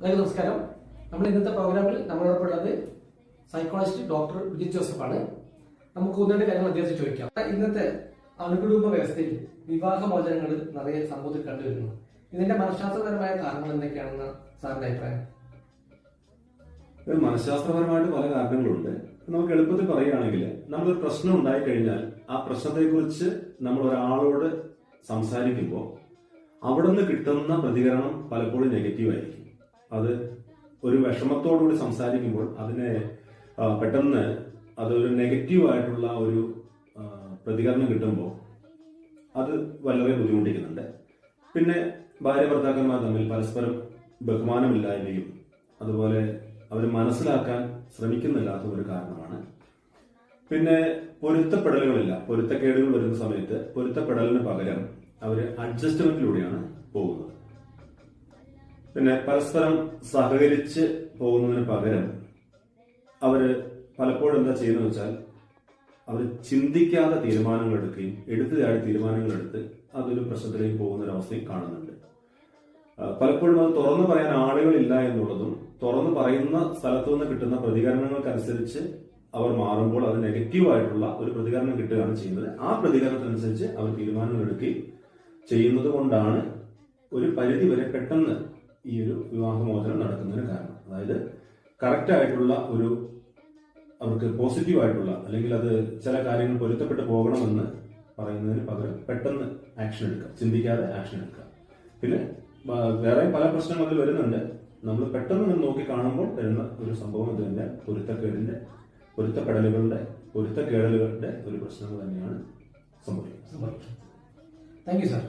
എല്ലാവർക്കും നമസ്കാരം. നമ്മൾ ഇന്നത്തെ പ്രോഗ്രാമിൽ നമ്മളോടൊപ്പമുള്ളത് സൈക്കോളജിസ്റ്റ് ഡോക്ടർ വിജിത് ജോസഫാണ്. നമുക്ക് ഒന്നിന്റെ കാര്യങ്ങൾ അദ്ദേഹത്തെ ചോദിക്കാം. ഇന്നത്തെ അണുകുടുംബ വ്യവസ്ഥയിൽ വിവാഹമോചനങ്ങൾ നിറയെ സമൂഹത്തിൽ കണ്ടുവരുന്നു. ഇതിന്റെ മനഃശാസ്ത്രപരമായ കാരണങ്ങൾ എന്തൊക്കെയാണെന്ന് സാറിന്റെ അഭിപ്രായം? മനഃശാസ്ത്രപരമായിട്ട് പല കാരണങ്ങളുണ്ട്. നമുക്ക് എളുപ്പത്തിൽ പറയുകയാണെങ്കിൽ, നമ്മളൊരു പ്രശ്നം ഉണ്ടായി കഴിഞ്ഞാൽ ആ പ്രശ്നത്തെക്കുറിച്ച് നമ്മൾ ഒരാളോട് സംസാരിക്കുമ്പോൾ അവിടെ നിന്ന് കിട്ടുന്ന പ്രതികരണം പലപ്പോഴും നെഗറ്റീവായിരിക്കും. അത് ഒരു വിഷമത്തോടുകൂടി സംസാരിക്കുമ്പോൾ അതിനെ പെട്ടെന്ന് അതൊരു നെഗറ്റീവായിട്ടുള്ള ഒരു പ്രതികരണം കിട്ടുമ്പോൾ അത് വളരെ ബുദ്ധിമുട്ടിക്കുന്നുണ്ട്. പിന്നെ ഭാര്യ ഭർത്താക്കന്മാർ തമ്മിൽ പരസ്പരം ബഹുമാനമില്ലായ്മയും അതുപോലെ അവർ മനസ്സിലാക്കാൻ ശ്രമിക്കുന്നില്ലാത്ത ഒരു കാരണമാണ്. പിന്നെ പൊരുത്തപ്പെടലുകളില്ല. പൊരുത്തക്കേടുകൾ വരുന്ന സമയത്ത് പൊരുത്തപ്പെടലിന് പകരം അവർ അഡ്ജസ്റ്റ്മെന്റിലൂടെയാണ് പോകുന്നത്. പിന്നെ പരസ്പരം സഹകരിച്ച് പോകുന്നതിന് പകരം അവര് പലപ്പോഴും എന്താ ചെയ്യുന്നത് വെച്ചാൽ അവർ ചിന്തിക്കാതെ തീരുമാനങ്ങൾ എടുക്കുകയും എടുത്തുചാടി തീരുമാനങ്ങൾ എടുത്ത് അതൊരു പ്രശ്നത്തിലേക്ക് പോകുന്ന ഒരു അവസ്ഥയും കാണുന്നുണ്ട്. പലപ്പോഴും അത് തുറന്നു പറയാൻ ആളുകളില്ല എന്നുള്ളതും തുറന്നു പറയുന്ന സ്ഥലത്തു നിന്ന് കിട്ടുന്ന പ്രതികരണങ്ങൾക്കനുസരിച്ച് അവർ മാറുമ്പോൾ അത് നെഗറ്റീവായിട്ടുള്ള ഒരു പ്രതികരണം കിട്ടുകയാണ് ചെയ്യുന്നത്. ആ പ്രതികരണത്തിനനുസരിച്ച് അവർ തീരുമാനങ്ങൾ എടുക്കുകയും ചെയ്യുന്നത് കൊണ്ടാണ് ഒരു പരിധി വരെ പെട്ടെന്ന് ഈ ഒരു വിവാഹമോചനം നടക്കുന്നതിന് കാരണം. അതായത് കറക്റ്റ് ആയിട്ടുള്ള ഒരു അവർക്ക് പോസിറ്റീവായിട്ടുള്ള അല്ലെങ്കിൽ അത് ചില കാര്യങ്ങൾ പൊരുത്തപ്പെട്ട് പോകണമെന്ന് പറയുന്നതിന് പകരം പെട്ടെന്ന് ആക്ഷൻ എടുക്കുക, ചിന്തിക്കാതെ ആക്ഷൻ എടുക്കുക. പിന്നെ വേറെ പല പ്രശ്നങ്ങൾ വരുന്നുണ്ട്. നമ്മൾ പെട്ടെന്ന് നോക്കി കാണുമ്പോൾ വരുന്ന ഒരു സംഭവം ഇത് തന്നെ പൊരുത്തക്കേടലുകളുടെ ഒരു പ്രശ്നങ്ങൾ തന്നെയാണ് സംഭവിക്കുന്നത്. Thank you sir.